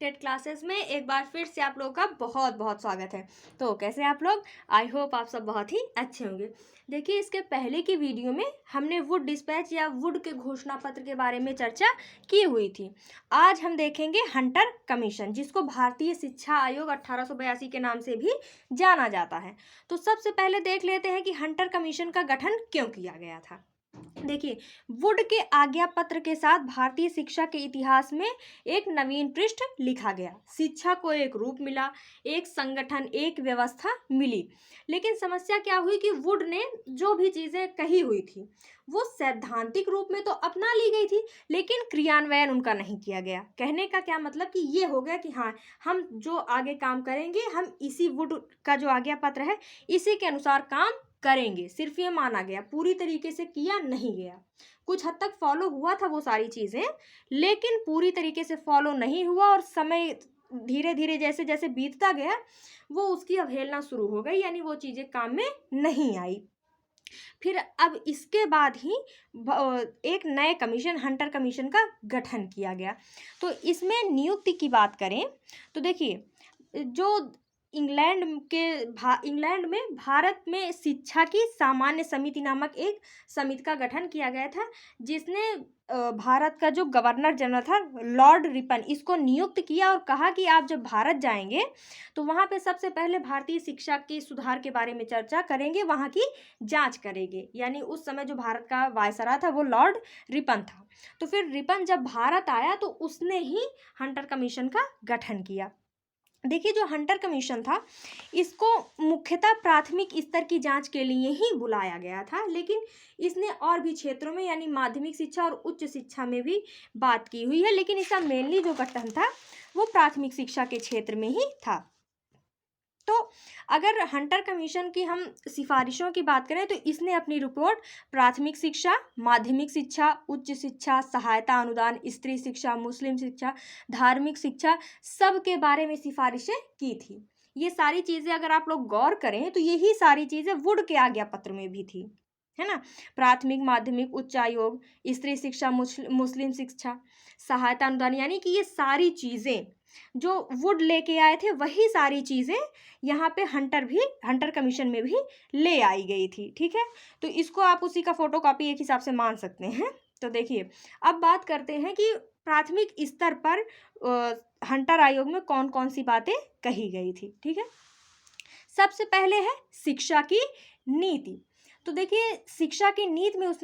TET classes में एक बार फिर से आप लोगों का बहुत बहुत स्वागत है। तो कैसे आप लोग? आई होप आप सब बहुत ही अच्छे होंगे। देखिए, इसके पहले की वीडियो में हमने वुड डिस्पैच या वुड के घोषणा पत्र के बारे में चर्चा की हुई थी। आज हम देखेंगे हंटर कमीशन, जिसको भारतीय शिक्षा आयोग 1882 के नाम से भी जाना जाता है। तो सबसे पहले देख लेते हैं कि हंटर कमीशन का गठन क्यों किया गया था। देखिए, वुड के आज्ञा पत्र के साथ भारतीय शिक्षा के इतिहास में एक नवीन पृष्ठ लिखा गया। शिक्षा को एक रूप मिला, एक संगठन, एक व्यवस्था मिली। लेकिन समस्या क्या हुई कि वुड ने जो भी चीजें कही हुई थी वो सैद्धांतिक रूप में तो अपना ली गई थी, लेकिन क्रियान्वयन उनका नहीं किया गया। कहने का क्या मतलब कि ये हो गया कि हाँ, हम जो आगे काम करेंगे हम इसी वुड का जो आज्ञा पत्र है इसी के अनुसार काम करेंगे। सिर्फ ये माना गया, पूरी तरीके से किया नहीं गया। कुछ हद तक फॉलो हुआ था वो सारी चीजें, लेकिन पूरी तरीके से फॉलो नहीं हुआ और समय धीरे धीरे जैसे जैसे बीतता गया वो उसकी अवहेलना शुरू हो गई, यानी वो चीजें काम में नहीं आई। फिर अब इसके बाद ही एक नए कमीशन, हंटर कमीशन का गठन किया गया। तो इसमें नियुक्ति की बात करें तो देखिए, जो इंग्लैंड में भारत में शिक्षा की सामान्य समिति नामक एक समिति का गठन किया गया था, जिसने भारत का जो गवर्नर जनरल था लॉर्ड रिपन, इसको नियुक्त किया और कहा कि आप जब भारत जाएंगे तो वहाँ पे सबसे पहले भारतीय शिक्षा के सुधार के बारे में चर्चा करेंगे, वहाँ की जांच करेंगे। यानी उस समय जो भारत का वायसराय था वो लॉर्ड रिपन था। तो फिर रिपन जब भारत आया तो उसने ही हंटर कमीशन का गठन किया। देखिए, जो हंटर कमीशन था इसको मुख्यतः प्राथमिक स्तर की जांच के लिए ही बुलाया गया था, लेकिन इसने और भी क्षेत्रों में यानी माध्यमिक शिक्षा और उच्च शिक्षा में भी बात की हुई है, लेकिन इसका मेनली जो गठन था वो प्राथमिक शिक्षा के क्षेत्र में ही था। तो अगर हंटर कमीशन की हम सिफारिशों की बात करें तो इसने अपनी रिपोर्ट प्राथमिक शिक्षा, माध्यमिक शिक्षा, उच्च शिक्षा, सहायता अनुदान, स्त्री शिक्षा, मुस्लिम शिक्षा, धार्मिक शिक्षा, सब के बारे में सिफारिशें की थी। ये सारी चीज़ें अगर आप लोग गौर करें तो यही सारी चीज़ें वुड के आज्ञा पत्र में भी थी, है ना। प्राथमिक, माध्यमिक, उच्च आयोग, स्त्री शिक्षा, मुस्लिम शिक्षा, सहायता अनुदान, यानी कि ये सारी चीज़ें जो वुड लेके आए थे वही सारी चीज़ें यहाँ पे हंटर कमीशन में भी ले आई गई थी। ठीक है, तो इसको आप उसी का फोटोकॉपी एक हिसाब से मान सकते हैं। तो देखिए, अब बात करते हैं कि प्राथमिक स्तर पर हंटर आयोग में कौन कौन सी बातें कही गई थी। ठीक है, सबसे पहले है शिक्षा की नीति। तो देखिए, शिक्षा की नीति में उस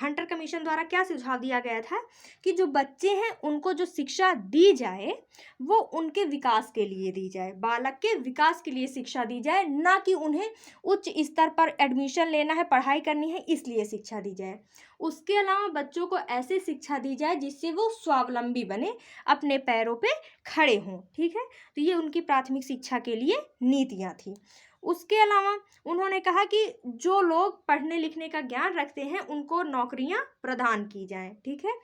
हंटर कमीशन द्वारा क्या सुझाव दिया गया था कि जो बच्चे हैं उनको जो शिक्षा दी जाए वो उनके विकास के लिए दी जाए, बालक के विकास के लिए शिक्षा दी जाए, ना कि उन्हें उच्च स्तर पर एडमिशन लेना है, पढ़ाई करनी है इसलिए शिक्षा दी जाए। उसके अलावा बच्चों को ऐसे शिक्षा दी जाए जिससे वो स्वावलंबी बने, अपने पैरों पे खड़े हों। ठीक है, तो ये उनकी प्राथमिक शिक्षा के लिए नीतियाँ थी। उसके अलावा उन्होंने कहा कि जो लोग पढ़ने लिखने का ज्ञान रखते हैं उनको नौकरियां प्रदान की जाएं। ठीक है,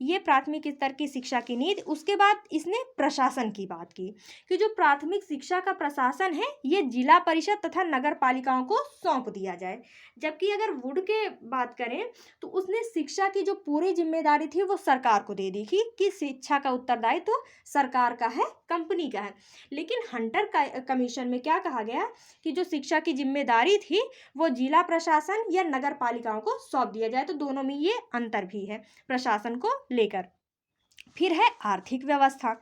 ये प्राथमिक स्तर की शिक्षा की नीति। उसके बाद इसने प्रशासन की बात की कि जो प्राथमिक शिक्षा का प्रशासन है ये जिला परिषद तथा नगर पालिकाओं को सौंप दिया जाए। जबकि अगर वुड के बात करें तो उसने शिक्षा की जो पूरी जिम्मेदारी थी वो सरकार को दे दी कि शिक्षा का उत्तरदायित्व तो सरकार का है, कंपनी का है। लेकिन हंटर कमीशन में क्या कहा गया कि जो शिक्षा की जिम्मेदारी थी वो जिला प्रशासन या नगर पालिकाओं को सौंप दिया जाए। तो दोनों में ये अंतर भी है प्रशासन को लेकर। फिर है आर्थिक व्यवस्था।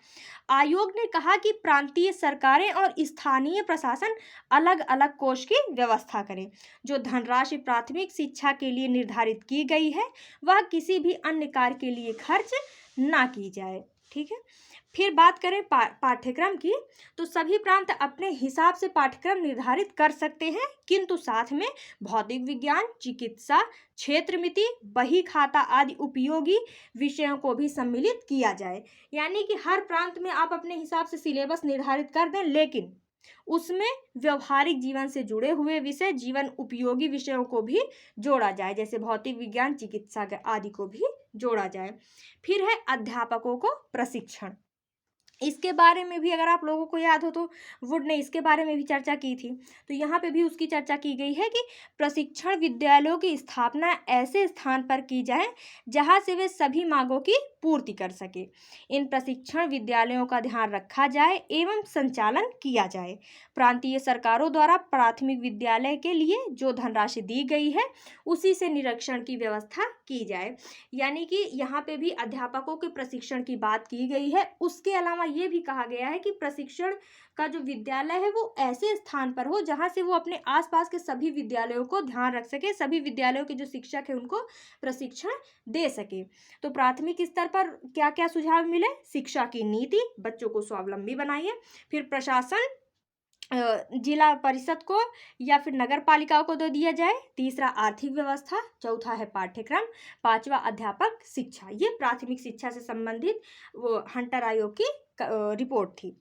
आयोग ने कहा कि प्रांतीय सरकारें और स्थानीय प्रशासन अलग अलग कोष की व्यवस्था करें। जो धनराशि प्राथमिक शिक्षा के लिए निर्धारित की गई है वह किसी भी अन्य कार्य के लिए खर्च ना की जाए। ठीक है, फिर बात करें पाठ्यक्रम की, तो सभी प्रांत अपने हिसाब से पाठ्यक्रम निर्धारित कर सकते हैं, किंतु साथ में भौतिक विज्ञान, चिकित्सा, क्षेत्र मिति, बही खाता आदि उपयोगी विषयों को भी सम्मिलित किया जाए। यानी कि हर प्रांत में आप अपने हिसाब से सिलेबस निर्धारित कर दें, लेकिन उसमें व्यवहारिक जीवन से जुड़े हुए विषय, जीवन उपयोगी विषयों को भी जोड़ा जाए, जैसे भौतिक विज्ञान, चिकित्सा आदि को भी जोड़ा जाए। फिर है अध्यापकों को प्रशिक्षण। इसके बारे में भी अगर आप लोगों को याद हो तो वुड ने इसके बारे में भी चर्चा की थी। तो यहाँ पे भी उसकी चर्चा की गई है कि प्रशिक्षण विद्यालयों की स्थापना ऐसे स्थान पर की जाए जहाँ से वे सभी मांगों की पूर्ति कर सके। इन प्रशिक्षण विद्यालयों का ध्यान रखा जाए एवं संचालन किया जाए। प्रांतीय सरकारों द्वारा प्राथमिक विद्यालय के लिए जो धनराशि दी गई है उसी से निरीक्षण की व्यवस्था की जाए। यानी कि यहाँ पे भी अध्यापकों के प्रशिक्षण की बात की गई है। उसके अलावा ये भी कहा गया है कि प्रशिक्षण का जो विद्यालय है वो ऐसे स्थान पर हो जहाँ से वो अपने आसपास के सभी विद्यालयों को ध्यान रख सके, सभी विद्यालयों के जो शिक्षक है उनको प्रशिक्षण दे सके। तो प्राथमिक स्तर पर क्या क्या सुझाव मिले? शिक्षा की नीति, बच्चों को स्वावलंबी बनाइए। फिर प्रशासन जिला परिषद को या फिर नगर पालिकाओं को दे दिया जाए। तीसरा आर्थिक व्यवस्था, चौथा है पाठ्यक्रम, पांचवा अध्यापक शिक्षा। ये प्राथमिक शिक्षा से संबंधित वो हंटर आयोग की रिपोर्ट थी।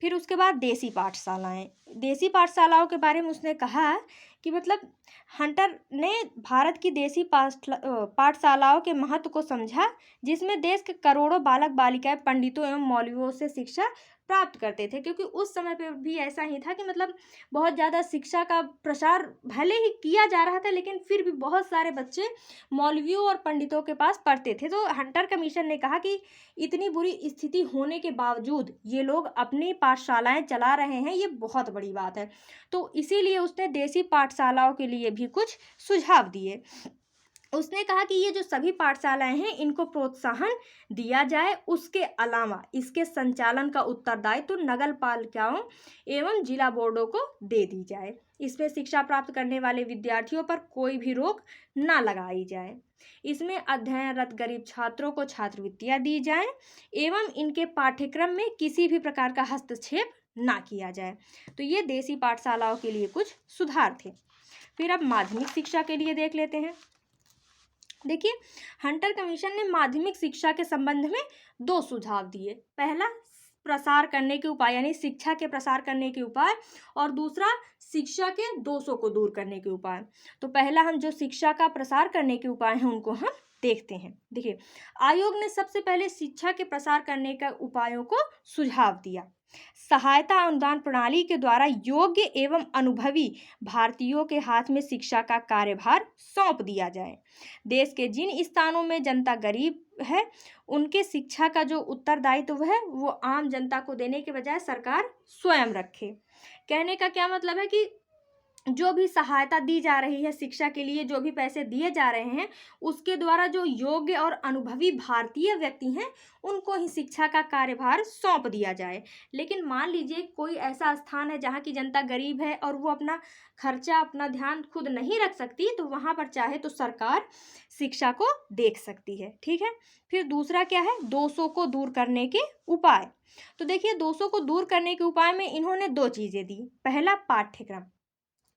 फिर उसके बाद देसी पाठशालाएं। देसी पाठशालाओं के बारे में उसने कहा कि मतलब हंटर ने भारत की देसी पाठशालाओं के महत्व को समझा, जिसमें देश के करोड़ों बालक बालिकाएं पंडितों एवं मौलवियों से शिक्षा प्राप्त करते थे। क्योंकि उस समय पे भी ऐसा ही था कि मतलब बहुत ज़्यादा शिक्षा का प्रसार भले ही किया जा रहा था, लेकिन फिर भी बहुत सारे बच्चे मौलवियों और पंडितों के पास पढ़ते थे। तो हंटर कमीशन ने कहा कि इतनी बुरी स्थिति होने के बावजूद ये लोग अपनी पाठशालाएं चला रहे हैं, ये बहुत बड़ी बात है। तो इसीलिए उसने देसी पाठशालाओं के लिए भी कुछ सुझाव दिए। उसने कहा कि ये जो सभी पाठशालाएं हैं इनको प्रोत्साहन दिया जाए। उसके अलावा इसके संचालन का उत्तरदायित्व तो नगर पालिकाओं एवं जिला बोर्डों को दे दी जाए। इसमें शिक्षा प्राप्त करने वाले विद्यार्थियों पर कोई भी रोक ना लगाई जाए। इसमें अध्ययनरत गरीब छात्रों को छात्रवृत्तियां दी जाएं एवं इनके पाठ्यक्रम में किसी भी प्रकार का हस्तक्षेप ना किया जाए। तो ये देसी पाठशालाओं के लिए कुछ सुधार थे। फिर अब माध्यमिक शिक्षा के लिए देख लेते हैं। देखिए, हंटर कमीशन ने माध्यमिक शिक्षा के संबंध में 2 सुझाव दिए। पहला, प्रसार करने के उपाय, यानी शिक्षा के प्रसार करने के उपाय, और दूसरा शिक्षा के दोषों को दूर करने के उपाय। तो पहला हम जो शिक्षा का प्रसार करने के उपाय हैं उनको हम देखते हैं। देखिए, आयोग ने सबसे पहले शिक्षा के प्रसार करने के उपायों को सुझाव दिया। सहायता अनुदान प्रणाली के द्वारा योग्य एवं अनुभवी भारतीयों के हाथ में शिक्षा का कार्यभार सौंप दिया जाए। देश के जिन स्थानों में जनता गरीब है उनके शिक्षा का जो उत्तरदायित्व है वो आम जनता को देने के बजाय सरकार स्वयं रखे। कहने का क्या मतलब है कि जो भी सहायता दी जा रही है शिक्षा के लिए, जो भी पैसे दिए जा रहे हैं, उसके द्वारा जो योग्य और अनुभवी भारतीय व्यक्ति हैं उनको ही शिक्षा का कार्यभार सौंप दिया जाए। लेकिन मान लीजिए कोई ऐसा स्थान है जहाँ की जनता गरीब है और वो अपना खर्चा, अपना ध्यान खुद नहीं रख सकती, तो वहाँ पर चाहे तो सरकार शिक्षा को देख सकती है। ठीक है। फिर दूसरा क्या है? दोषों को दूर करने के उपाय। तो देखिए, दोषों को दूर करने के उपाय में इन्होंने 2 चीज़ें दी। पहला, पाठ्यक्रम,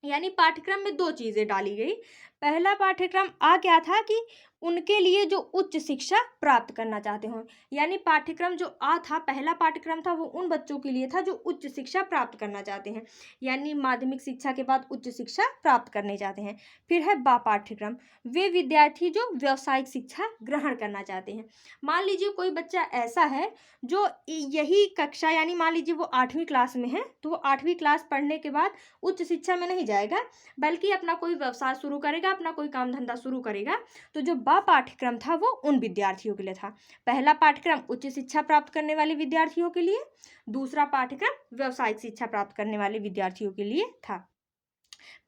यानी पाठ्यक्रम में 2 चीज़ें डाली गई। पहला पाठ्यक्रम क्या था कि उनके लिए जो उच्च शिक्षा प्राप्त करना चाहते हो, यानी पाठ्यक्रम जो था, पहला पाठ्यक्रम था वो उन बच्चों के लिए था जो उच्च शिक्षा प्राप्त करना चाहते हैं, यानी माध्यमिक शिक्षा के बाद उच्च शिक्षा प्राप्त करने चाहते हैं। फिर है बा पाठ्यक्रम, वे विद्यार्थी जो व्यावसायिक शिक्षा ग्रहण करना चाहते हैं। मान लीजिए कोई बच्चा ऐसा है जो यही कक्षा, यानी मान लीजिए वो 8वीं क्लास में है, तो वो 8वीं क्लास पढ़ने के बाद उच्च शिक्षा में नहीं जाएगा, बल्कि अपना कोई व्यवसाय शुरू करेगा, अपना कोई काम धंधा शुरू करेगा। तो जो बा पाठ्यक्रम था वो उन विद्यार्थियों के लिए था। पहला पाठ्यक्रम उच्च शिक्षा प्राप्त करने वाले विद्यार्थियों के लिए, दूसरा पाठ्यक्रम व्यावसायिक शिक्षा प्राप्त करने वाले विद्यार्थियों के लिए था।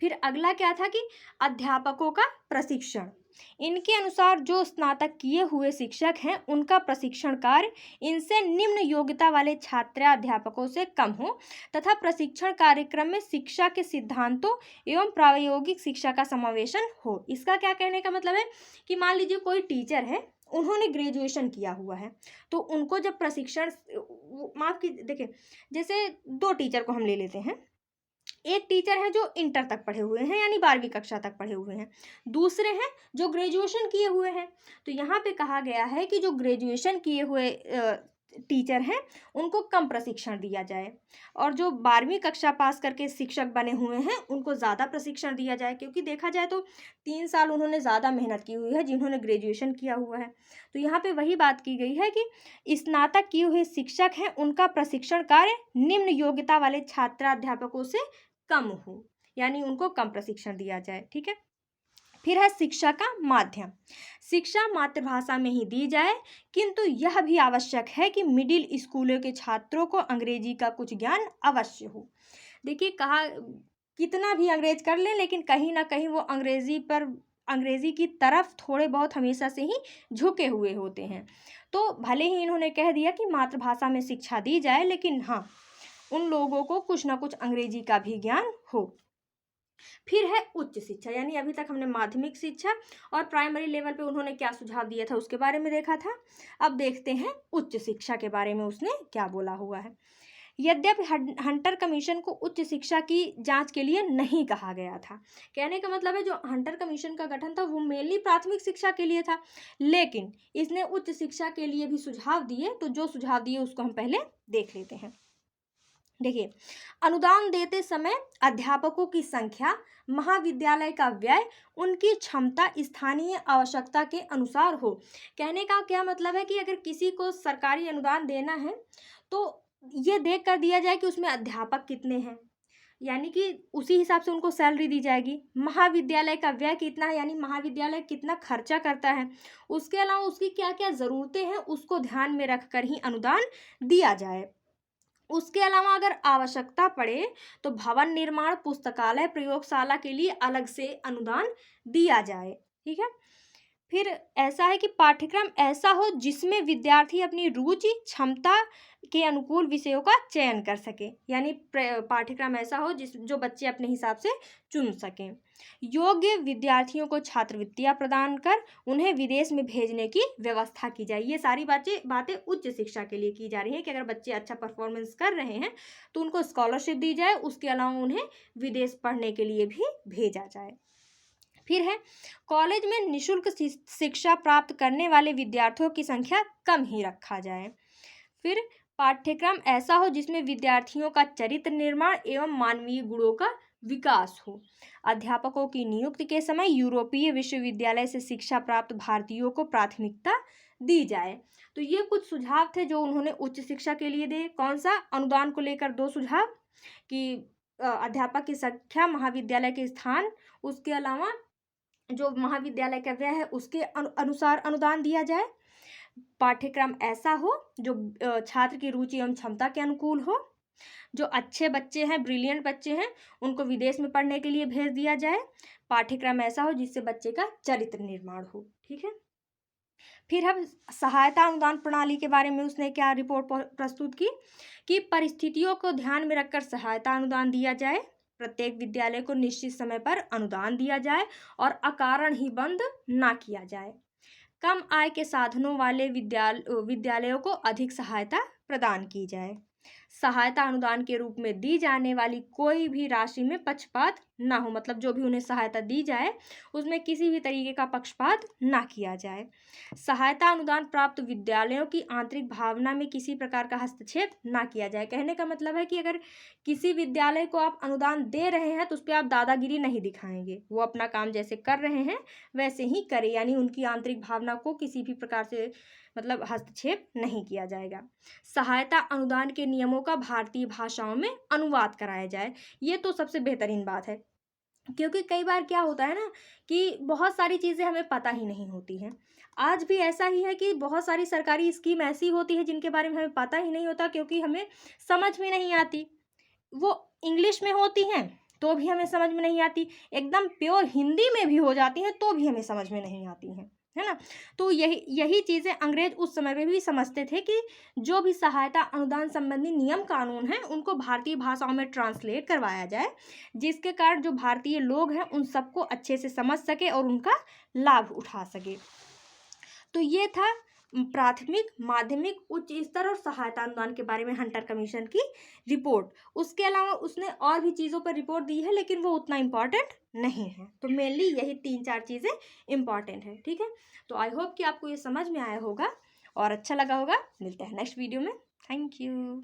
फिर अगला क्या था कि अध्यापकों का प्रशिक्षण। इनके अनुसार जो स्नातक किए हुए शिक्षक हैं उनका प्रशिक्षण कार्य इनसे निम्न योग्यता वाले छात्राध्यापकों से कम हो तथा प्रशिक्षण कार्यक्रम में शिक्षा के सिद्धांतों एवं प्रायोगिक शिक्षा का समावेशन हो। इसका क्या कहने का मतलब है कि मान लीजिए कोई टीचर है, उन्होंने ग्रेजुएशन किया हुआ है, तो उनको जब प्रशिक्षण, माफ की, देखिए जैसे 2 टीचर को हम ले लेते हैं। एक टीचर है जो इंटर तक पढ़े हुए हैं, यानी 12वीं कक्षा तक पढ़े हुए हैं, दूसरे हैं जो ग्रेजुएशन किए हुए हैं। तो यहाँ पे कहा गया है कि जो ग्रेजुएशन किए हुए टीचर हैं उनको कम प्रशिक्षण दिया जाए, और जो 12वीं कक्षा पास करके शिक्षक बने हुए हैं उनको ज़्यादा प्रशिक्षण दिया जाए, क्योंकि देखा जाए तो 3 साल उन्होंने ज़्यादा मेहनत की हुई है जिन्होंने ग्रेजुएशन किया हुआ है। तो यहाँ पे वही बात की गई है कि स्नातक किए हुए शिक्षक हैं उनका प्रशिक्षण कार्य निम्न योग्यता वाले छात्राध्यापकों से कम हो, यानी उनको कम प्रशिक्षण दिया जाए। ठीक है। फिर है शिक्षा का माध्यम। शिक्षा मातृभाषा में ही दी जाए, किंतु यह भी आवश्यक है कि मिडिल स्कूलों के छात्रों को अंग्रेजी का कुछ ज्ञान अवश्य हो। देखिए, कहा कितना भी अंग्रेज कर लें, लेकिन कहीं ना कहीं वो अंग्रेजी की तरफ थोड़े बहुत हमेशा से ही झुके हुए होते हैं। तो भले ही इन्होंने कह दिया कि मातृभाषा में शिक्षा दी जाए, लेकिन हाँ, उन लोगों को कुछ ना कुछ अंग्रेजी का भी ज्ञान हो। फिर है उच्च शिक्षा, यानी अभी तक हमने माध्यमिक शिक्षा और प्राइमरी लेवल पे उन्होंने क्या सुझाव दिया था उसके बारे में देखा था। अब देखते हैं उच्च शिक्षा के बारे में उसने क्या बोला हुआ है। यद्यपि हंटर कमीशन को उच्च शिक्षा की जांच के लिए नहीं कहा गया था। कहने का मतलब है जो हंटर कमीशन का गठन था वो मेनली प्राथमिक शिक्षा के लिए था, लेकिन इसने उच्च शिक्षा के लिए भी सुझाव दिए। तो जो सुझाव दिए उसको हम पहले देख लेते हैं। देखिए, अनुदान देते समय अध्यापकों की संख्या, महाविद्यालय का व्यय उनकी क्षमता स्थानीय आवश्यकता के अनुसार हो। कहने का क्या मतलब है कि अगर किसी को सरकारी अनुदान देना है तो ये देख कर दिया जाए कि उसमें अध्यापक कितने हैं, यानी कि उसी हिसाब से उनको सैलरी दी जाएगी। महाविद्यालय का व्यय कितना है, यानी महाविद्यालय कितना खर्चा करता है, उसके अलावा उसकी क्या क्या ज़रूरतें हैं उसको ध्यान में रख कर ही अनुदान दिया जाए। उसके अलावा अगर आवश्यकता पड़े तो भवन निर्माण, पुस्तकालय, प्रयोगशाला के लिए अलग से अनुदान दिया जाए। ठीक है। फिर ऐसा है कि पाठ्यक्रम ऐसा हो जिसमें विद्यार्थी अपनी रुचि क्षमता के अनुकूल विषयों का चयन कर सके, यानी पाठ्यक्रम ऐसा हो जो बच्चे अपने हिसाब से चुन सकें। योग्य विद्यार्थियों को छात्रवृत्तियां प्रदान कर उन्हें विदेश में भेजने की व्यवस्था की जाए। ये सारी बातें उच्च शिक्षा के लिए की जा रही हैं कि अगर बच्चे अच्छा परफॉर्मेंस कर रहे हैं तो उनको स्कॉलरशिप दी जाए, उसके अलावा उन्हें विदेश पढ़ने के लिए भी भेजा जाए। फिर है कॉलेज में निःशुल्क शिक्षा प्राप्त करने वाले विद्यार्थियों की संख्या कम ही रखा जाए। फिर पाठ्यक्रम ऐसा हो जिसमें विद्यार्थियों का चरित्र निर्माण एवं मानवीय गुणों का विकास हो। अध्यापकों की नियुक्ति के समय यूरोपीय विश्वविद्यालय से शिक्षा प्राप्त भारतीयों को प्राथमिकता दी जाए। तो ये कुछ सुझाव थे जो उन्होंने उच्च शिक्षा के लिए दिए। कौन सा? अनुदान को लेकर 2 सुझाव कि अध्यापक की संख्या, महाविद्यालय के स्थान, उसके अलावा जो महाविद्यालय का व्यय है उसके अनुसार अनुदान दिया जाए। पाठ्यक्रम ऐसा हो जो छात्र की रुचि एवं क्षमता के अनुकूल हो। जो अच्छे बच्चे हैं, ब्रिलियंट बच्चे हैं, उनको विदेश में पढ़ने के लिए भेज दिया जाए। पाठ्यक्रम ऐसा हो जिससे बच्चे का चरित्र निर्माण हो। ठीक है। फिर हम सहायता अनुदान प्रणाली के बारे में उसने क्या रिपोर्ट प्रस्तुत की कि परिस्थितियों को ध्यान में रखकर सहायता अनुदान दिया जाए। प्रत्येक विद्यालय को निश्चित समय पर अनुदान दिया जाए और अकारण ही बंद ना किया जाए। कम आय के साधनों वाले विद्यालयों को अधिक सहायता प्रदान की जाए। सहायता अनुदान के रूप में दी जाने वाली कोई भी राशि में पक्षपात ना हो, मतलब जो भी उन्हें सहायता दी जाए उसमें किसी भी तरीके का पक्षपात ना किया जाए। सहायता अनुदान प्राप्त विद्यालयों की आंतरिक भावना में किसी प्रकार का हस्तक्षेप ना किया जाए। कहने का मतलब है कि अगर किसी विद्यालय को आप अनुदान दे रहे हैं तो उस पर आप दादागिरी नहीं दिखाएंगे, वो अपना काम जैसे कर रहे हैं वैसे ही करें, यानी उनकी आंतरिक भावना को किसी भी प्रकार से मतलब हस्तक्षेप नहीं किया जाएगा। सहायता अनुदान के नियमों का भारतीय भाषाओं में अनुवाद कराया जाए। ये तो सबसे बेहतरीन बात है, क्योंकि कई बार क्या होता है ना कि बहुत सारी चीज़ें हमें पता ही नहीं होती हैं। आज भी ऐसा ही है कि बहुत सारी सरकारी स्कीम ऐसी होती है जिनके बारे में हमें पता ही नहीं होता, क्योंकि हमें समझ में नहीं आती। वो इंग्लिश में होती हैं तो भी हमें समझ में नहीं आती, एकदम प्योर हिंदी में भी हो जाती हैं तो भी हमें समझ में नहीं आती हैं, है ना। तो यही चीज़ें अंग्रेज उस समय में भी समझते थे कि जो भी सहायता अनुदान संबंधी नियम कानून हैं उनको भारतीय भाषाओं में ट्रांसलेट करवाया जाए, जिसके कारण जो भारतीय लोग हैं उन सबको अच्छे से समझ सके और उनका लाभ उठा सके। तो ये था प्राथमिक, माध्यमिक, उच्च स्तर और सहायता अनुदान के बारे में हंटर कमीशन की रिपोर्ट। उसके अलावा उसने और भी चीज़ों पर रिपोर्ट दी है लेकिन वो उतना इम्पॉर्टेंट नहीं है। तो मेनली यही 3-4 चीज़ें इम्पॉर्टेंट है। ठीक है। तो आई होप कि आपको ये समझ में आया होगा और अच्छा लगा होगा। मिलते हैं नेक्स्ट वीडियो में। Thank you.